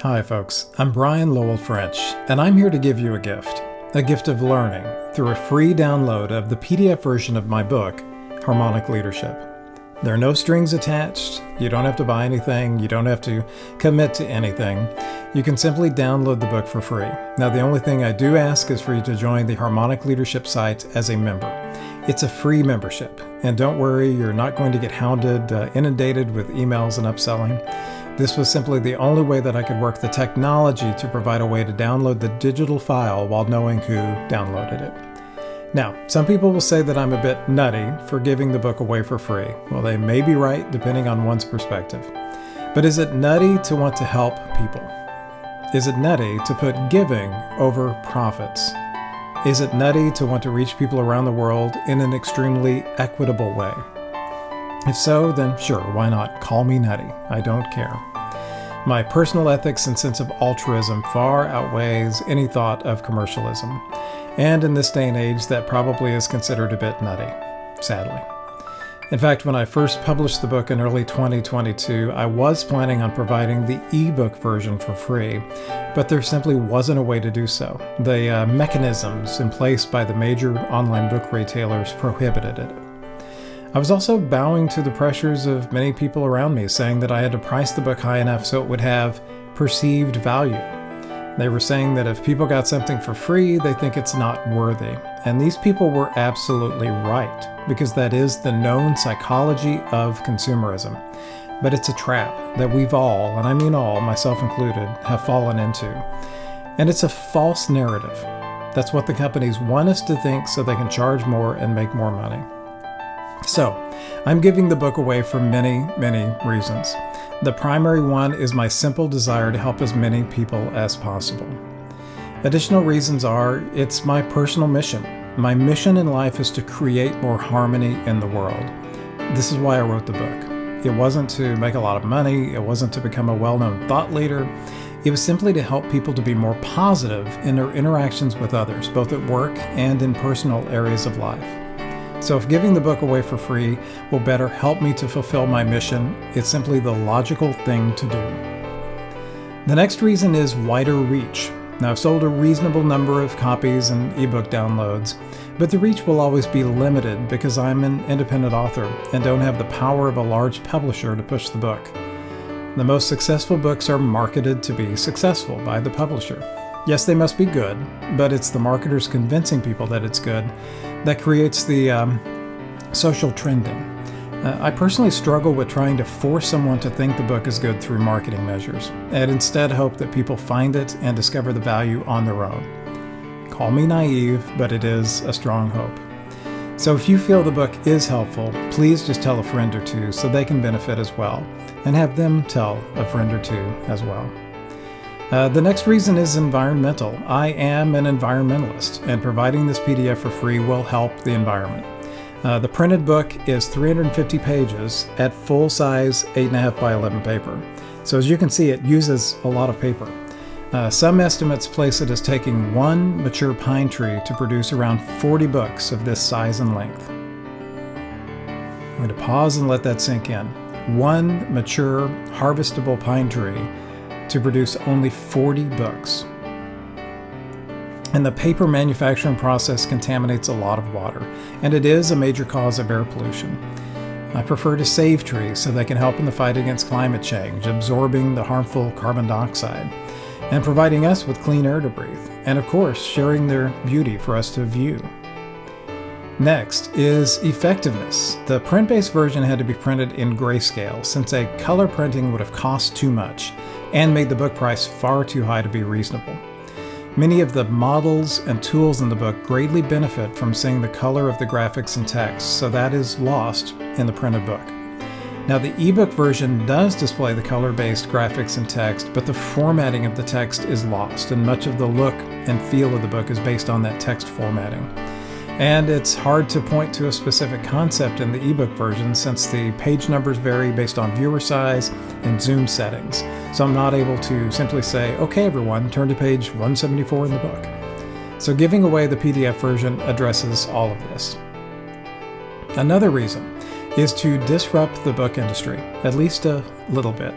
Hi folks, I'm Brian Lowell French, and I'm here to give you a gift of learning through a free download of the PDF version of my book, Harmonic Leadership. There are no strings attached, you don't have to buy anything, you don't have to commit to anything. You can simply download the book for free. Now the only thing I do ask is for you to join the Harmonic Leadership site as a member. It's a free membership, and don't worry, you're not going to get hounded, inundated with emails and upselling. This was simply the only way that I could work the technology to provide a way to download the digital file while knowing who downloaded it. Now, some people will say that I'm a bit nutty for giving the book away for free. Well, they may be right depending on one's perspective. But is it nutty to want to help people? Is it nutty to put giving over profits? Is it nutty to want to reach people around the world in an extremely equitable way? If so, then sure, why not? Call me nutty. I don't care. My personal ethics and sense of altruism far outweighs any thought of commercialism. And in this day and age, that probably is considered a bit nutty, sadly. In fact, when I first published the book in early 2022, I was planning on providing the ebook version for free, but there simply wasn't a way to do so. The mechanisms in place by the major online book retailers prohibited it. I was also bowing to the pressures of many people around me, saying that I had to price the book high enough so it would have perceived value. They were saying that if people got something for free, they think it's not worthy. And these people were absolutely right, because that is the known psychology of consumerism. But it's a trap that we've all, and I mean all, myself included, have fallen into. And it's a false narrative. That's what the companies want us to think so they can charge more and make more money. So, I'm giving the book away for many, many reasons. The primary one is my simple desire to help as many people as possible. Additional reasons are, it's my personal mission. My mission in life is to create more harmony in the world. This is why I wrote the book. It wasn't to make a lot of money, it wasn't to become a well-known thought leader. It was simply to help people to be more positive in their interactions with others, both at work and in personal areas of life. So if giving the book away for free will better help me to fulfill my mission, it's simply the logical thing to do. The next reason is wider reach. Now, I've sold a reasonable number of copies and ebook downloads, but the reach will always be limited because I'm an independent author and don't have the power of a large publisher to push the book. The most successful books are marketed to be successful by the publisher. Yes, they must be good, but it's the marketers convincing people that it's good that creates the social trending. I personally struggle with trying to force someone to think the book is good through marketing measures, and instead hope that people find it and discover the value on their own. Call me naive, but it is a strong hope. So if you feel the book is helpful, please just tell a friend or two so they can benefit as well, and have them tell a friend or two as well. The next reason is environmental. I am an environmentalist, and providing this PDF for free will help the environment. The printed book is 350 pages at full-size 8.5 by 11 paper. So as you can see, it uses a lot of paper. Some estimates place it as taking one mature pine tree to produce around 40 books of this size and length. I'm going to pause and let that sink in. One mature, harvestable pine tree to produce only 40 books. And the paper manufacturing process contaminates a lot of water, and it is a major cause of air pollution. I prefer to save trees so they can help in the fight against climate change, absorbing the harmful carbon dioxide, and providing us with clean air to breathe, and of course, sharing their beauty for us to view. Next is effectiveness. The print-based version had to be printed in grayscale, since a color printing would have cost too much and made the book price far too high to be reasonable. Many of the models and tools in the book greatly benefit from seeing the color of the graphics and text, so that is lost in the printed book. Now, the ebook version does display the color-based graphics and text, but the formatting of the text is lost, and much of the look and feel of the book is based on that text formatting. And it's hard to point to a specific concept in the ebook version since the page numbers vary based on viewer size and zoom settings. So I'm not able to simply say, okay everyone, turn to page 174 in the book. So giving away the PDF version addresses all of this. Another reason is to disrupt the book industry, at least a little bit.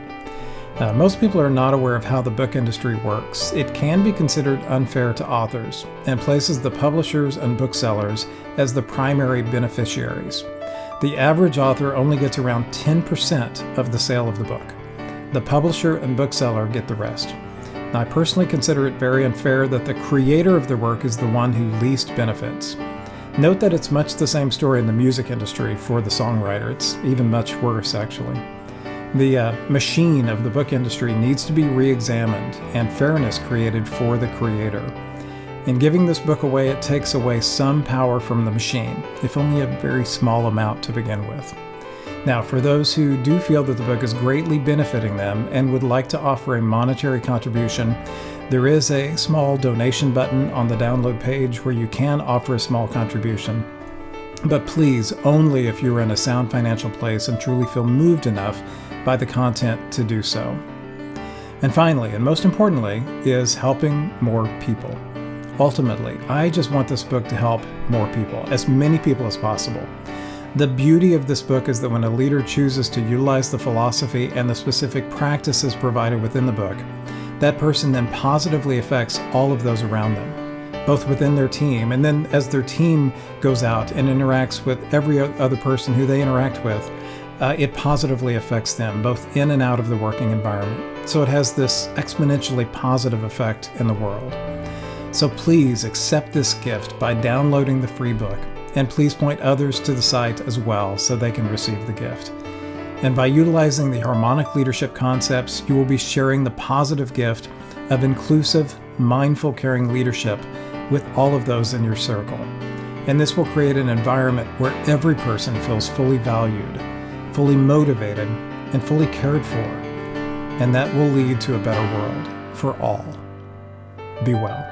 Most people are not aware of how the book industry works. It can be considered unfair to authors and places the publishers and booksellers as the primary beneficiaries. The average author only gets around 10% of the sale of the book. The publisher and bookseller get the rest. Now, I personally consider it very unfair that the creator of the work is the one who least benefits. Note that it's much the same story in the music industry for the songwriter. It's even much worse, actually. The machine of the book industry needs to be re-examined and fairness created for the creator. In giving this book away, it takes away some power from the machine, if only a very small amount to begin with. Now, for those who do feel that the book is greatly benefiting them and would like to offer a monetary contribution, there is a small donation button on the download page where you can offer a small contribution. But please, only if you're in a sound financial place and truly feel moved enough by the content to do so. And finally, and most importantly, is helping more people. Ultimately, I just want this book to help more people, as many people as possible. The beauty of this book is that when a leader chooses to utilize the philosophy and the specific practices provided within the book, that person then positively affects all of those around them, both within their team, and then as their team goes out and interacts with every other person who they interact with, it positively affects them, both in and out of the working environment. So it has this exponentially positive effect in the world. So please accept this gift by downloading the free book, and please point others to the site as well so they can receive the gift. And by utilizing the harmonic leadership concepts, you will be sharing the positive gift of inclusive, mindful, caring leadership with all of those in your circle. And this will create an environment where every person feels fully valued, fully motivated, and fully cared for. And that will lead to a better world for all. Be well.